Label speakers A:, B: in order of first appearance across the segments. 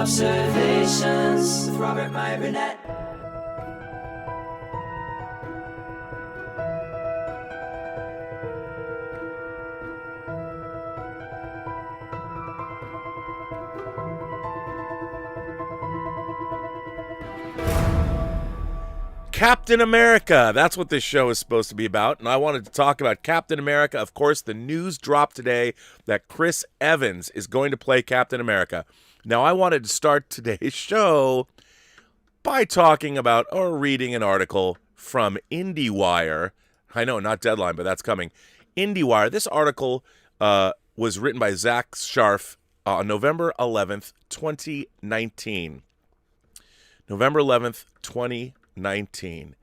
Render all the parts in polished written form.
A: Robservations with Meyer Burnett.
B: Captain America. That's what this show is supposed to be about. And I wanted to talk about Captain America. Of course, the news dropped today that Chris Evans is going to play Captain America. Now, I wanted to start today's show by talking about or reading an article from IndieWire. I know, not Deadline, but that's coming. IndieWire. This article was written by Zach Sharf on November 11th, 2019. November 11th, 2019.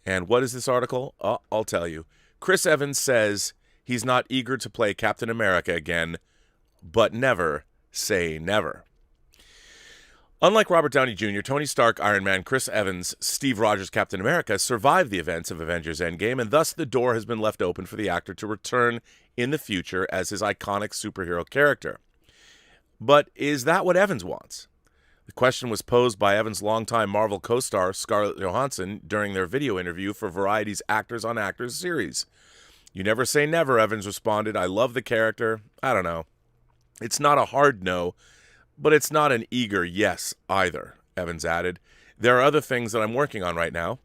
B: And what is this article? I'll tell you. Chris Evans says he's not eager to play Captain America again, but never say never. Unlike Robert Downey Jr., Tony Stark, Iron Man, Chris Evans, Steve Rogers, Captain America survived the events of Avengers Endgame, and thus the door has been left open for the actor to return in the future as his iconic superhero character. But is that what Evans wants? The question was posed by Evans' longtime Marvel co-star Scarlett Johansson during their video interview for Variety's Actors on Actors series. "You never say never," Evans responded. "I love the character. I don't know. It's not a hard no, but it's not an eager yes either," Evans added. "There are other things that I'm working on right now.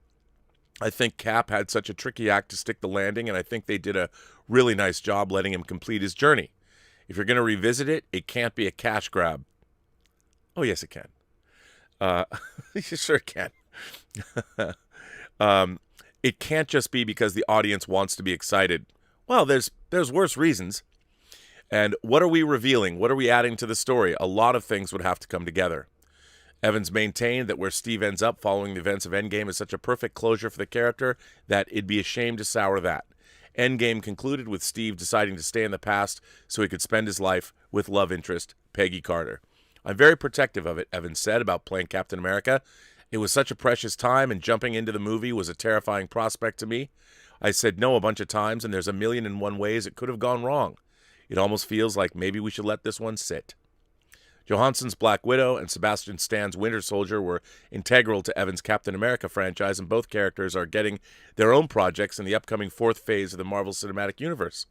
B: I think Cap had such a tricky act to stick the landing, and I think they did a really nice job letting him complete his journey. If you're going to revisit it, it can't be a cash grab." Oh, yes, it can. You sure can. It can't just be because the audience wants to be excited. Well, there's worse reasons. And what are we revealing? What are we adding to the story? A lot of things would have to come together. Evans maintained that where Steve ends up following the events of Endgame is such a perfect closure for the character that it'd be a shame to sour that. Endgame concluded with Steve deciding to stay in the past so he could spend his life with love interest Peggy Carter. "I'm very protective of it," Evans said about playing Captain America. "It was such a precious time, and jumping into the movie was a terrifying prospect to me. I said no a bunch of times, and there's a million and one ways it could have gone wrong. It almost feels like maybe we should let this one sit." Johansson's Black Widow and Sebastian Stan's Winter Soldier were integral to Evans' Captain America franchise, and both characters are getting their own projects in the upcoming fourth phase of the Marvel Cinematic Universe.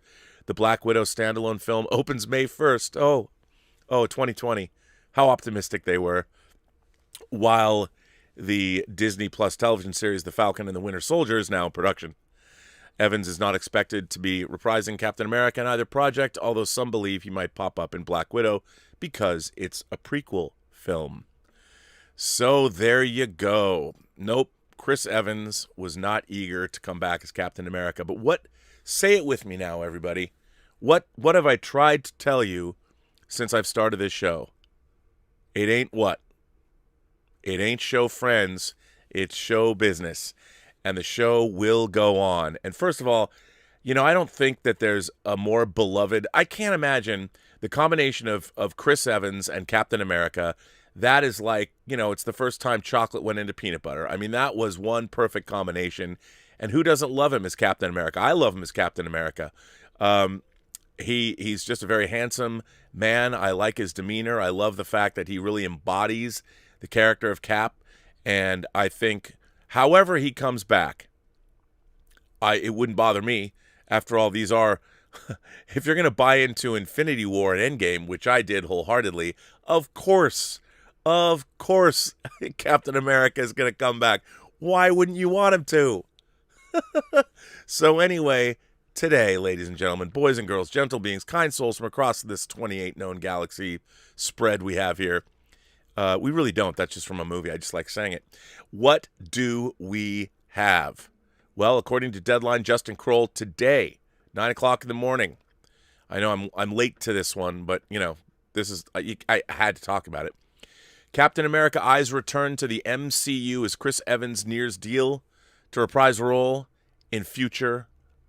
B: The Black Widow standalone film opens May 1st. Oh, 2020. How optimistic they were. While the Disney Plus television series The Falcon and the Winter Soldier is now in production. Evans is not expected to be reprising Captain America in either project, although some believe he might pop up in Black Widow because it's a prequel film. So there you go. Nope, Chris Evans was not eager to come back as Captain America. But what, say it with me now, everybody. What have I tried to tell you since I've started this show? It ain't what? It ain't show friends. It's show business. And the show will go on. And first of all, I don't think that there's a more beloved... I can't imagine the combination of Chris Evans and Captain America. That is like, it's the first time chocolate went into peanut butter. I mean, that was one perfect combination. And who doesn't love him as Captain America? I love him as Captain America. He's just a very handsome man. I like his demeanor. I love the fact that he really embodies the character of Cap. And I think however he comes back, it wouldn't bother me. After all, these are, if you're going to buy into Infinity War and Endgame, which I did wholeheartedly, of course, Captain America is going to come back. Why wouldn't you want him to? So anyway, today, ladies and gentlemen, boys and girls, gentle beings, kind souls from across this 28 known galaxy spread we have here. We really don't. That's just from a movie. I just like saying it. What do we have? Well, according to Deadline, Justin Kroll today, 9 o'clock in the morning. I know I'm late to this one, but, this is I had to talk about it. Captain America eyes return to the MCU as Chris Evans nears deal to reprise role in future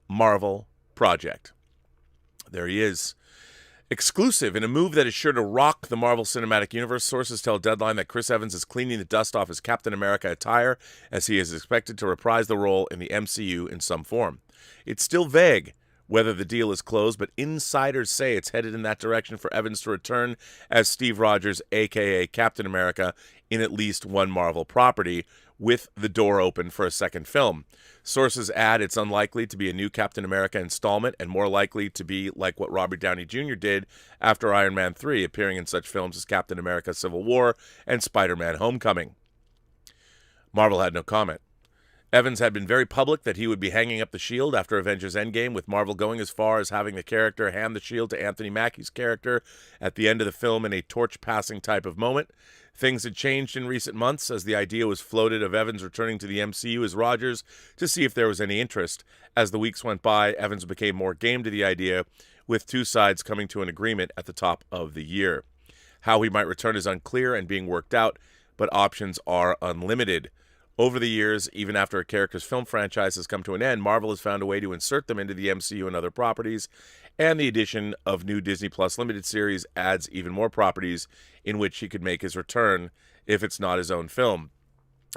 B: Marvel project. There he is. Exclusive in a move that is sure to rock the Marvel Cinematic Universe, sources tell Deadline that Chris Evans is cleaning the dust off his Captain America attire as he is expected to reprise the role in the MCU in some form. It's still vague whether the deal is closed, but insiders say it's headed in that direction for Evans to return as Steve Rogers, a.k.a. Captain America, in at least one Marvel property, with the door open for a second film. Sources add it's unlikely to be a new Captain America installment and more likely to be like what Robert Downey Jr. did after Iron Man 3, appearing in such films as Captain America Civil War and Spider-Man Homecoming. Marvel had no comment. Evans had been very public that he would be hanging up the shield after Avengers Endgame, with Marvel going as far as having the character hand the shield to Anthony Mackie's character at the end of the film in a torch-passing type of moment. Things had changed in recent months as the idea was floated of Evans returning to the MCU as Rogers to see if there was any interest. As the weeks went by, Evans became more game to the idea, with two sides coming to an agreement at the top of the year. How he might return is unclear and being worked out, but options are unlimited. Over the years, even after a character's film franchise has come to an end, Marvel has found a way to insert them into the MCU and other properties, and the addition of new Disney Plus limited series adds even more properties in which he could make his return if it's not his own film.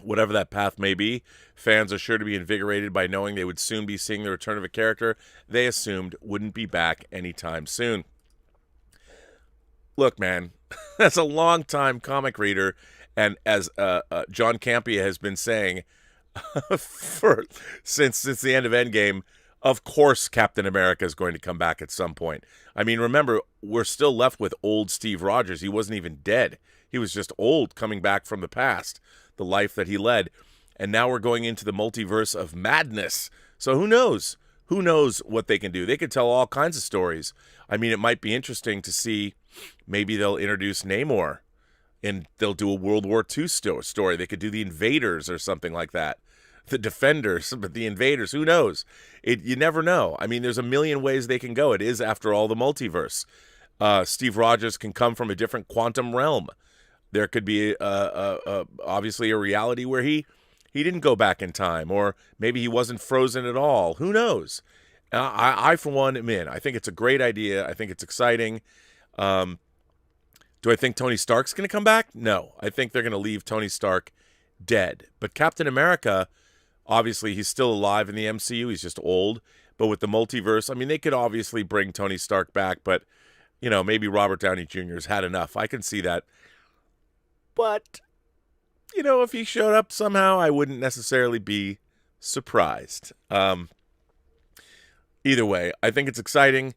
B: Whatever that path may be, fans are sure to be invigorated by knowing they would soon be seeing the return of a character they assumed wouldn't be back anytime soon. Look, man, as a long-time comic reader, and as John Campea has been saying since the end of Endgame, of course Captain America is going to come back at some point. I mean, remember, we're still left with old Steve Rogers. He wasn't even dead. He was just old, coming back from the past, the life that he led. And now we're going into the multiverse of madness. So who knows? Who knows what they can do? They could tell all kinds of stories. I mean, it might be interesting to see, maybe they'll introduce Namor and they'll do a World War II story. They could do the Invaders or something like that. The Defenders, but the Invaders, who knows? You never know. I mean, there's a million ways they can go. It is, after all, the multiverse. Steve Rogers can come from a different quantum realm. There could be obviously a reality where he didn't go back in time, or maybe he wasn't frozen at all. Who knows? I for one, am in. I think it's a great idea. I think it's exciting. Do I think Tony Stark's going to come back? No. I think they're going to leave Tony Stark dead. But Captain America, obviously, he's still alive in the MCU. He's just old. But with the multiverse, I mean, they could obviously bring Tony Stark back, but, you know, maybe Robert Downey Jr. has had enough. I can see that. But, you know, if he showed up somehow, I wouldn't necessarily be surprised. Either way, I think it's exciting.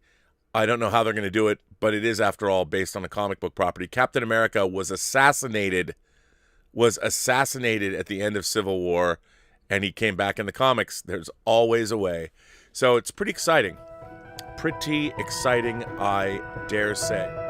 B: I don't know how they're going to do it, but it is, after all, based on a comic book property. Captain America was assassinated at the end of Civil War, and he came back in the comics. There's always a way. So it's pretty exciting. Pretty exciting, I dare say.